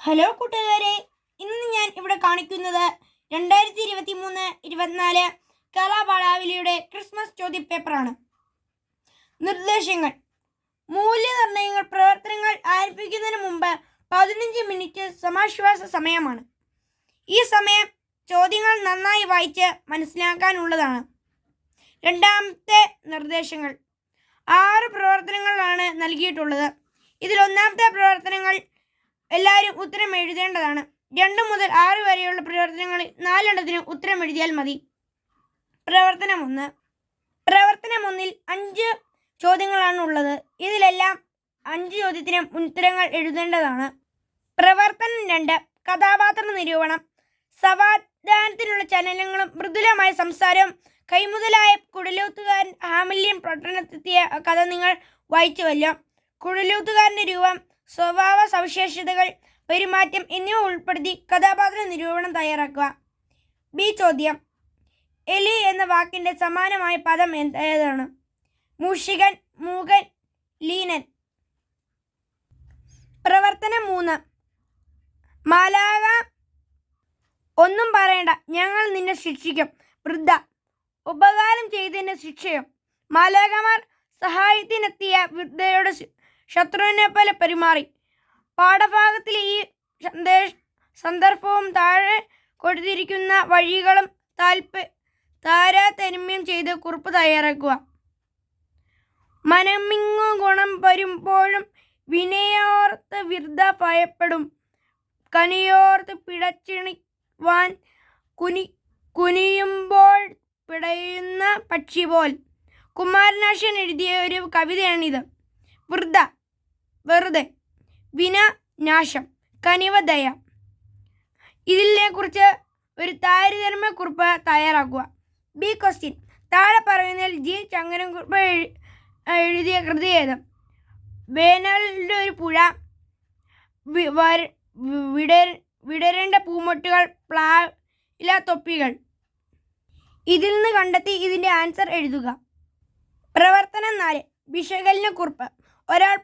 Hello കൂട്ടുകാരെ, ഇന്ന് ഞാൻ ഇവിടെ കാണിക്കുന്നത് 2023-24 കേരള ബാലാവലിയുടെ ക്രിസ്മസ് ചോദ്യപേപ്പറാണ്. നിർദ്ദേശങ്ങൾ: മൂല്യനിർണ്ണയങ്ങൾ പ്രവർത്തനങ്ങൾ ആരംഭിക്കുന്നതിന് മുമ്പ് 15 മിനിറ്റ് സമാശ്വാസ സമയമാണ്. ഈ സമയം ചോദ്യങ്ങൾ നന്നായി വായിച്ച് മനസ്സിലാക്കാനുള്ളതാണ്. രണ്ടാമത്തെ നിർദ്ദേശങ്ങൾ: 6 പ്രവർത്തനങ്ങളാണ് നൽകിയിട്ടുള്ളത്. ഇതിൽ ഒന്നാമത്തെ പ്രവർത്തനങ്ങൾ എല്ലാവരും ഉത്തരം എഴുതേണ്ടതാണ്. 2 മുതൽ 6 വരെയുള്ള പ്രവർത്തനങ്ങളിൽ 4 എണ്ണത്തിന് ഉത്തരം എഴുതിയാൽ മതി. പ്രവർത്തനം 1. പ്രവർത്തനം 1-ൽ 5 ചോദ്യങ്ങളാണ് ഉള്ളത്. ഇതിലെല്ലാം 5 ചോദ്യത്തിനും ഉത്തരങ്ങൾ എഴുതേണ്ടതാണ്. പ്രവർത്തനം 2: കഥാപാത്ര നിരൂപണം. സമാധാനത്തിനുള്ള ചലനങ്ങളും മൃദുലമായ സംസാരവും കൈമുതലായ കുഴലൂത്തുകാരൻ ഹാമില്യൻ പട്ടണത്തെത്തിയ കഥ നിങ്ങൾ വായിച്ചുവല്ലോ. കുഴലൂത്തുകാരൻ്റെ രൂപം, സ്വഭാവ സവിശേഷതകൾ, പെരുമാറ്റം എന്നിവ ഉൾപ്പെടുത്തി കഥാപാത്ര നിരൂപണം തയ്യാറാക്കുക. ബി ചോദ്യം: എലി എന്ന വാക്കിൻ്റെ സമാനമായ പദം ഏതാണ്? മൂഷികൻ, മൂകൻ, ലീനൻ. പ്രവർത്തനം 3: മാലാഖ ഒന്നും പറയണ്ട, ഞങ്ങൾ നിന്നെ ശിക്ഷിക്കും. വൃദ്ധ: ഉപകാരം ചെയ്തതിന് ശിക്ഷയും. മാലാഖമാർ സഹായത്തിനെത്തിയ വൃദ്ധയോട് ശത്രുവിനെ പോലെ പെരുമാറി. പാഠഭാഗത്തിലെ ഈ സന്ദർഭവും താഴെ കൊടുത്തിരിക്കുന്ന വഴികളും താരതമ്യം ചെയ്ത് കുറിപ്പ് തയ്യാറാക്കുക. മനമിങ്ങു ഗുണം വരുമ്പോഴും വിനയോർത്ത് വൃദ്ധ ഭയപ്പെടും. കനിയോർത്ത് പിടച്ചിണിവാൻ കുനിയുമ്പോൾ പിടയുന്ന പക്ഷി പോൽ. കുമാരനാശാൻ എഴുതിയ ഒരു കവിതയാണിത്. വൃദ്ധ: വെറുതെ. വിന: നാശം. കനിവ്: ദയ. ഇതിനെക്കുറിച്ച് ഒരു താരതമ്യക്കുറിപ്പ് തയ്യാറാക്കുക. ബി ക്വസ്റ്റ്യൻ: താഴെ പറയുന്നതിൽ ജി ചങ്ങരംകുറുപ്പ് എഴുതിയ കൃതി ഏത്? വേനലിൻ്റെ ഒരു പുഴ, വിടരേണ്ട പൂമൊട്ടുകൾ, പ്ലാവില തൊപ്പികൾ. ഇതിൽ നിന്ന് കണ്ടെത്തി ഇതിൻ്റെ ആൻസർ എഴുതുക. പ്രവർത്തനം 4: വിശകലനക്കുറിപ്പ്. ഒരാൾ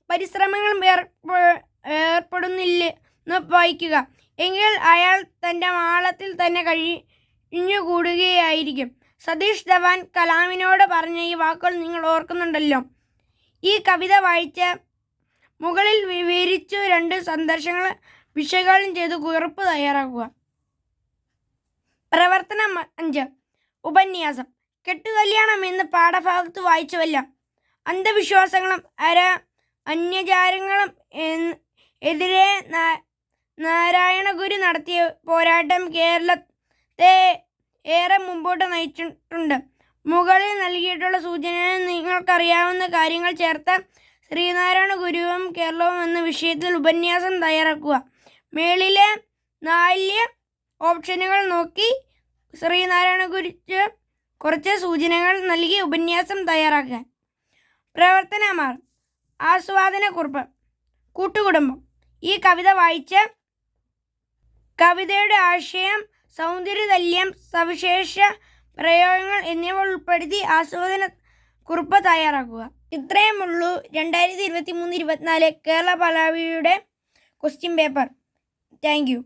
പരിശ്രമങ്ങൾ ഏർപ്പെടുന്നില്ലെന്ന് വായിക്കുക. എങ്കിൽ അയാൾ തൻ്റെ മാളത്തിൽ തന്നെ കഴിഞ്ഞുകൂടുകയായിരിക്കും. സതീഷ് ധവാൻ കലാമിനോട് പറഞ്ഞ ഈ വാക്കുകൾ നിങ്ങൾ ഓർക്കുന്നുണ്ടല്ലോ. ഈ കവിത വായിച്ച് മുകളിൽ വിവരിച്ചു 2 സന്ദർശങ്ങൾ വിശകലനം ചെയ്ത് കുറിപ്പ് തയ്യാറാക്കുക. പ്രവർത്തനം 5: ഉപന്യാസം. കെട്ടുകല്യാണം എന്ന് പാഠഭാഗത്ത് വായിച്ചുവല്ലോ. അന്ധവിശ്വാസങ്ങളും അന്യാചാരങ്ങളും എതിരെ നാരായണഗുരു നടത്തിയ പോരാട്ടം കേരളത്തെ ഏറെ മുമ്പോട്ട് നയിച്ചിട്ടുണ്ട്. മുകളിൽ നൽകിയിട്ടുള്ള സൂചനയിൽ നിങ്ങൾക്കറിയാവുന്ന കാര്യങ്ങൾ ചേർത്ത് ശ്രീനാരായണ ഗുരുവും കേരളവും എന്ന വിഷയത്തിൽ ഉപന്യാസം തയ്യാറാക്കുക. മേളിലെ 4 ഓപ്ഷനുകൾ നോക്കി ശ്രീനാരായണ ഗുരുക്ക് കുറച്ച് സൂചനകൾ നൽകി ഉപന്യാസം തയ്യാറാക്കുക. പ്രവർത്തനം 6: ആസ്വാദനക്കുറിപ്പ്. കൂട്ടുകുടുംബം. ഈ കവിത വായിച്ച് കവിതയുടെ ആശയം, സൗന്ദര്യതല്യം, സവിശേഷ പ്രയോഗങ്ങൾ എന്നിവ ഉൾപ്പെടുത്തി ആസ്വാദന കുറിപ്പ് തയ്യാറാക്കുക. ഇത്രയുമുള്ളൂ 2023-24 കേരള ബാലാവലിയുടെ ക്വസ്റ്റ്യൻ പേപ്പർ. Thank U.